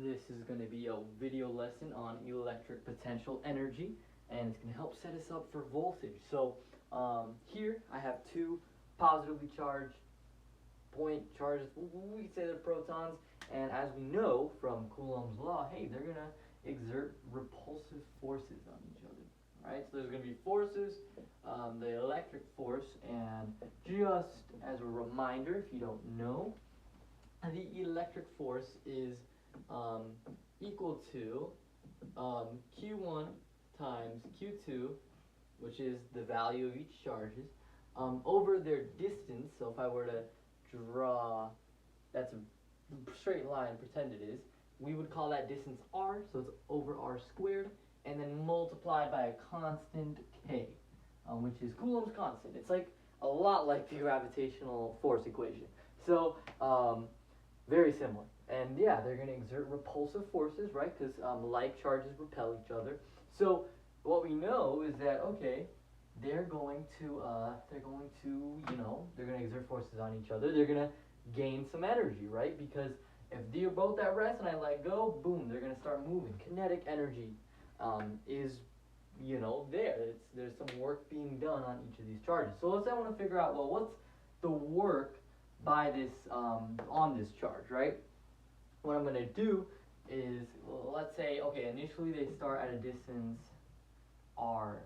This is going to be a video lesson on electric potential energy, and it's going to help set us up for voltage. So here I have two positively charged point charges, we could say they're protons, and as we know from Coulomb's law, hey, they're going to exert repulsive forces on each other, right? So there's going to be forces, the electric force, and just as a reminder, if you don't know, the electric force is equal to Q1 times Q2, which is the value of each charges, over their distance. So if I were to draw, that's a straight line, pretend it is, we would call that distance r, so it's over r squared, and then multiplied by a constant k, which is Coulomb's constant. It's like a lot like the gravitational force equation. So very similar. And yeah, they're going to exert repulsive forces, right? Because like charges repel each other. So what we know is that, okay, they're going to exert forces on each other. They're going to gain some energy, right? Because if they're both at rest and I let go, boom, they're going to start moving. Kinetic energy is, there. There's some work being done on each of these charges. So let's say I want to figure out, well, what's the work by this on this charge, right? What I'm going to do is, well, let's say, okay, initially they start at a distance RA,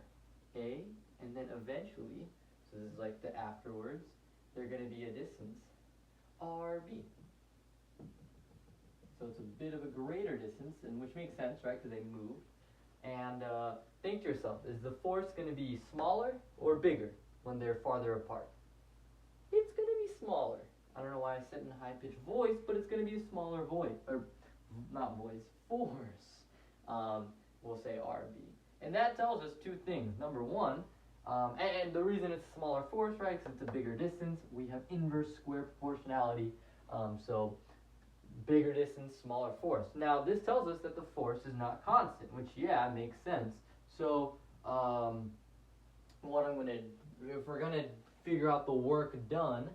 and then eventually, so this is like the afterwards, they're going to be a distance RB. So it's a bit of a greater distance, and which makes sense, right, because they moved. And think to yourself, is the force going to be smaller or bigger when they're farther apart? It's going to be smaller. I don't know why I said in a high-pitched voice, but it's going to be a smaller voice, or not voice, force. We'll say RB. And that tells us two things. Number one, and the reason it's a smaller force, right, because it's a bigger distance, we have inverse square proportionality, so bigger distance, smaller force. Now, this tells us that the force is not constant, which, yeah, makes sense. So, what I'm going to, if we're going to figure out the work done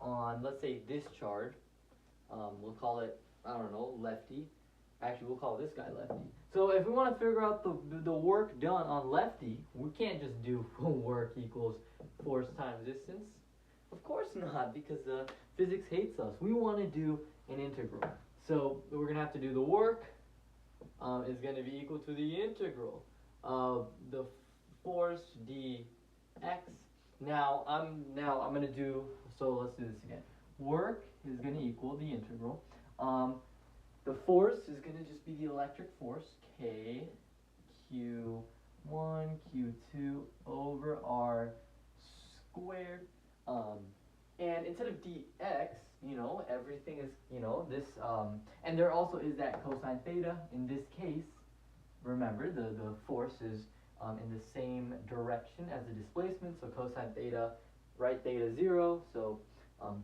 on, let's say, this charge, we'll call it, I don't know, lefty. Actually, we'll call this guy lefty. So if we want to figure out the work done on lefty, we can't just do work equals force times distance. Of course not, because physics hates us. We want to do an integral. So we're going to have to do the work is going to be equal to the integral of the force dx. Now I'm going to do, so let's do this again. Work is going to equal the integral. The force is going to just be the electric force, K, Q1, Q2 over R squared. And instead of dx, everything is, this, and there also is that cosine theta. In this case, remember, the force is in the same direction as the displacement, so cosine theta, right, theta 0, so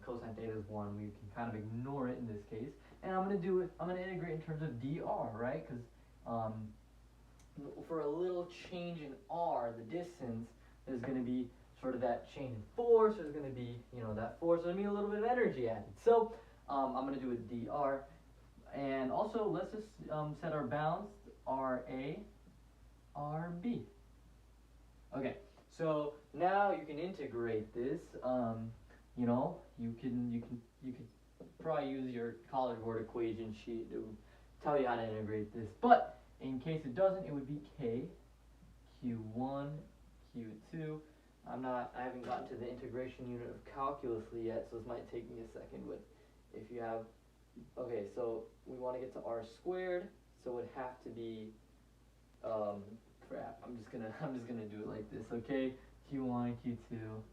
cosine theta is 1. We can kind of ignore it in this case. And I'm going to integrate in terms of dr, right? Because for a little change in r, the distance, there's going to be sort of that change in force. There's going to be, that force. There's going to be a little bit of energy added. So I'm going to do a dr. And also, let's just set our bounds, RA, RB. Okay, so now you can integrate this. You could probably use your College Board equation sheet to tell you how to integrate this. But in case it doesn't, it would be K, Q1, Q2. I haven't gotten to the integration unit of calculus yet, so this might take me a second. But if you have, okay, so we want to get to R squared, so it would have to be, crap, I'm just gonna do it like this, okay? Q1, Q2.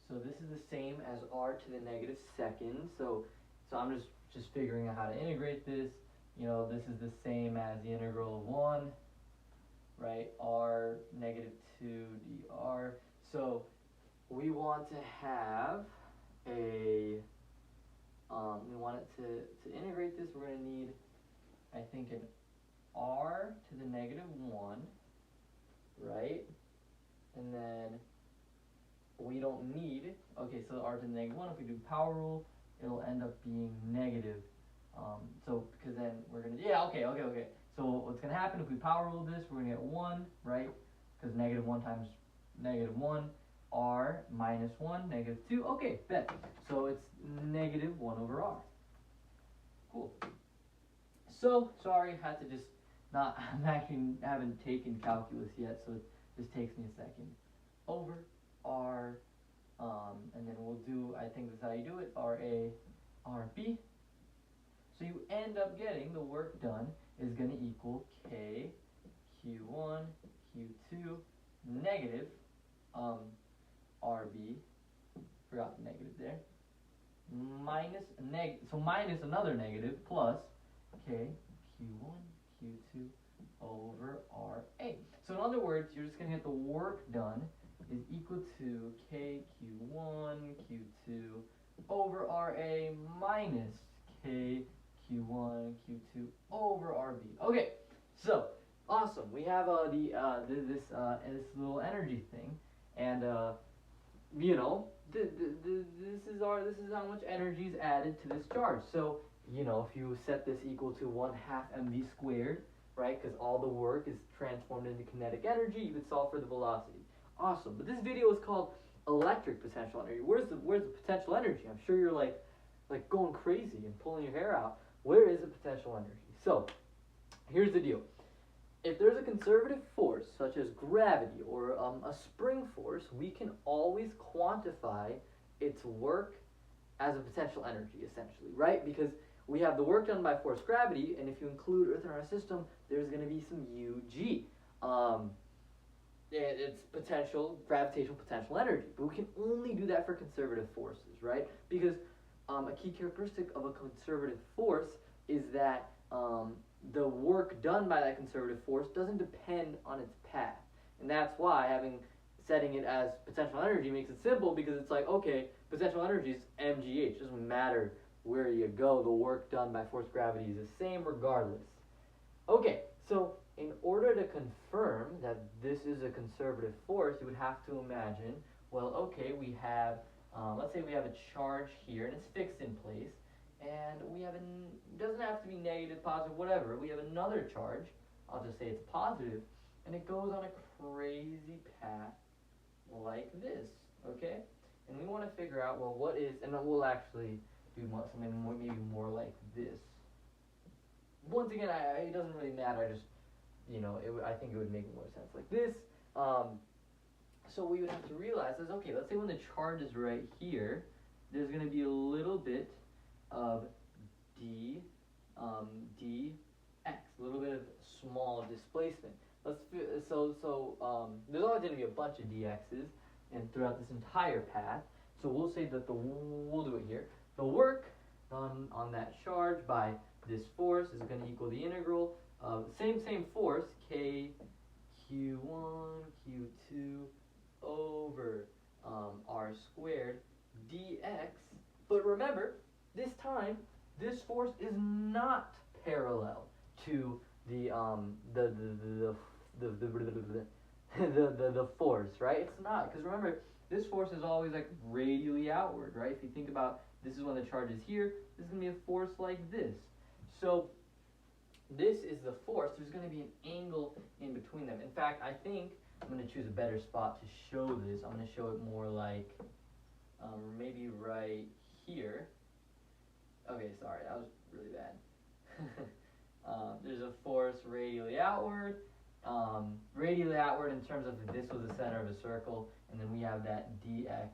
So this is the same as r to the negative second. So I'm just figuring out how to integrate this. This is the same as the integral of 1, right? R negative 2 dr. So we want to have a, we want it to integrate this, we're going to need, I think, an r to the negative 1, right? And then we don't need, okay, so r to the negative 1, if we do power rule, it'll end up being negative. So because then we're gonna, yeah, okay. So what's gonna happen if we power rule this? We're gonna get 1, right? Because negative 1 times negative 1, r minus 1, negative 2. Okay, bet. So it's negative 1 over r. Cool. So sorry, had to just not. I'm actually haven't taken calculus yet, so it just takes me a second. Over r, and then we'll do. I think that's how you do it. RA, RB. So you end up getting the work done is going to equal K Q1 Q2 negative RB, forgot the negative there, minus minus another negative plus K Q1 Q2 over RA. So in other words, you're just going to get the work done is equal to K Q1 Q2 over RA minus K Q1, Q2 over RB. Okay, so awesome. We have this little energy thing, and you know, this is how much energy is added to this charge. So you know, if you set this equal to 1/2 mv squared, right? Because all the work is transformed into kinetic energy, you could solve for the velocity. Awesome. But this video is called electric potential energy. Where's the potential energy? I'm sure you're like going crazy and pulling your hair out. Where is the potential energy? So, here's the deal. If there's a conservative force, such as gravity or a spring force, we can always quantify its work as a potential energy, essentially, right? Because we have the work done by force gravity, and if you include Earth in our system, there's going to be some UG. It's gravitational potential energy. But we can only do that for conservative forces, right? Because a key characteristic of a conservative force is that the work done by that conservative force doesn't depend on its path. And that's why setting it as potential energy makes it simple, because it's like, okay, potential energy is mgh. It doesn't matter where you go, the work done by force gravity is the same regardless. Okay, so in order to confirm that this is a conservative force, you would have to imagine, well, okay, we have let's say we have a charge here and it's fixed in place, and we have it doesn't have to be negative, positive, whatever. We have another charge, I'll just say it's positive, and it goes on a crazy path like this, okay? And we want to figure out, well, what is, and then we'll actually do something maybe more like this. Once again, it doesn't really matter, I just, you know, I think it would make more sense like this. So what you would have to realize is, okay, let's say when the charge is right here, there's going to be a little bit of dx, a little bit of small displacement. There's always going to be a bunch of dx's and throughout this entire path. So we'll say that we'll do it here. The work done on that charge by this force is going to equal the integral of same force, K Q1 Q2 over r squared dx. But remember, this time this force is not parallel to the force, right? It's not, because remember, this force is always like radially outward, right? If you think about, this is when the charge is here, this is going to be a force like this. So this is the force. There's going to be an angle in between them. In fact, I think I'm going to choose a better spot to show this. I'm going to show it more like maybe right here. Okay, sorry, that was really bad. There's a force radially outward. Radially outward in terms of this was the center of a circle, and then we have that dx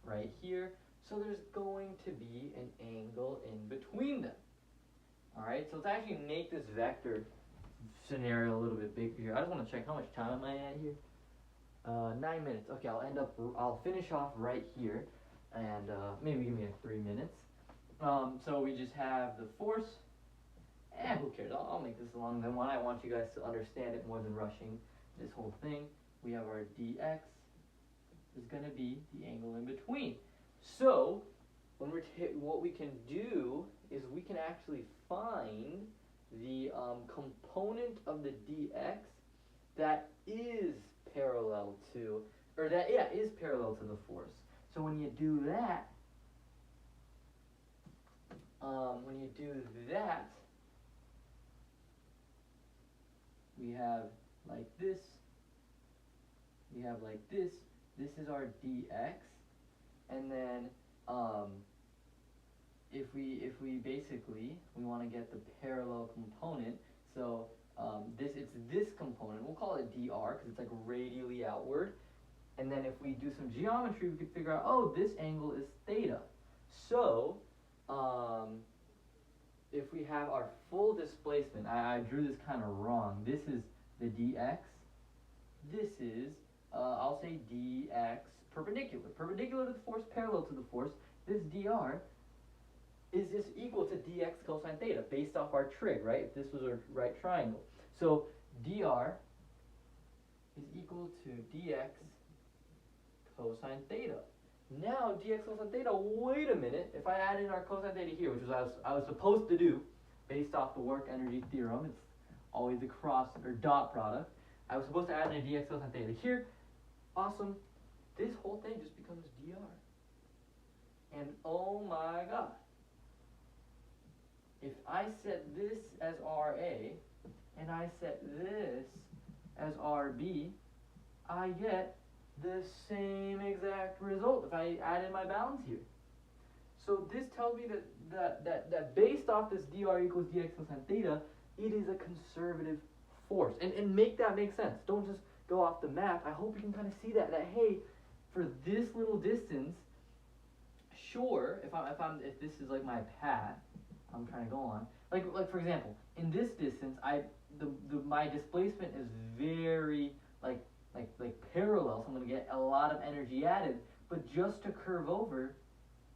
right here. So there's going to be an angle in between them. Alright, so let's actually make this vector scenario a little bit bigger here. I just want to check how much time am I at here. 9 minutes. Okay, I'll finish off right here, and maybe give me like 3 minutes. So we just have the force, and who cares, I'll make this a longer than one. I want you guys to understand it more than rushing this whole thing. We have our dx is going to be the angle in between. So what we can do is we can actually find the component of the dx that is parallel to, is parallel to the force. So when you do that, when you do that, we have like this, this is our dx, and then if we basically, we want to get the parallel component, so it's this component, we'll call it dr because it's like radially outward, and then if we do some geometry, we could figure out, oh, this angle is theta. So if we have our full displacement, I drew this kind of wrong. This is the dx. This is, I'll say dx perpendicular to the force, parallel to the force. This dr is just equal to dx cosine theta, based off our trig, right? If this was a right triangle. So dr is equal to dx cosine theta. Now dx cosine theta, wait a minute, if I add in our cosine theta here, which was I was supposed to do based off the work energy theorem, it's always a cross or dot product. I was supposed to add in a dx cosine theta here. Awesome. This whole thing just becomes dr. And oh my god. If I set this as RA and I set this as RB, I get the same exact result if I add in my bounds here. So this tells me that based off this dr equals dx cosine theta, it is a conservative force. And make that make sense. Don't just go off the map. I hope you can kind of see that hey, for this little distance, sure, if this is like my path I'm trying to go on, like for example, in this distance, my displacement is very like parallel, so I'm going to get a lot of energy added. But just to curve over,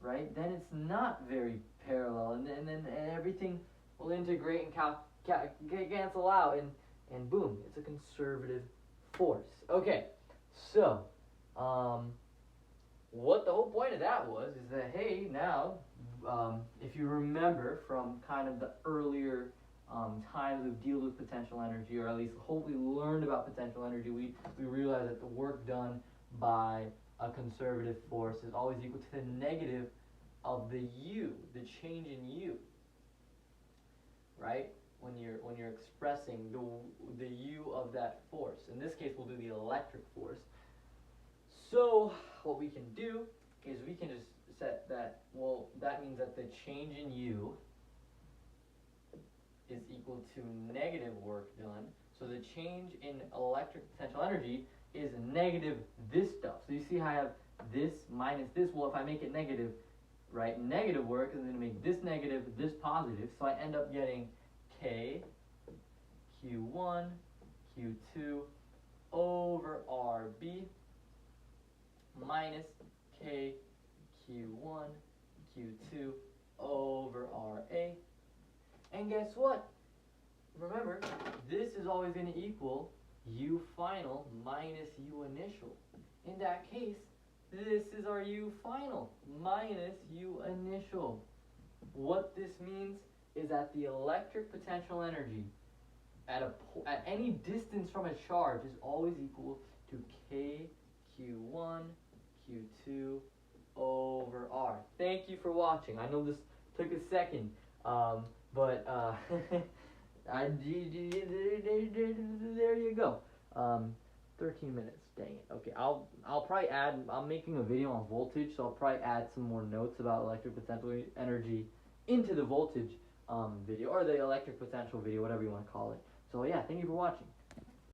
right, then it's not very parallel, and then everything will integrate and cancel out, and boom, it's a conservative force. Okay, so what the whole point of that was is that, hey, now if you remember from kind of the earlier times of deal with potential energy, or at least hopefully learned about potential energy, we realized that the work done by a conservative force is always equal to the negative of the u, the change in u, right? When you're expressing the u of that force. In this case, we'll do the electric force. So what we can do is we can just set that, well, that means that the change in u is equal to negative work done. So the change in electric potential energy is negative this stuff. So you see how I have this minus this. Well, if I make it negative, right, negative work is going to make this negative, this positive. So I end up getting K Q1 Q2 over RB minus K Q1 Q2 over RA. And guess what? Remember, this is always going to equal U final minus U initial. In that case, this is our U final minus U initial. What this means is that the electric potential energy at any distance from a charge is always equal to K Q1 Q2 over R. Thank you for watching. I know this took a second, but there you go. 13 minutes. Dang it. Okay, I'll probably add. I'm making a video on voltage, so I'll probably add some more notes about electric potential energy into the voltage video, or the electric potential video, whatever you want to call it. So yeah, thank you for watching.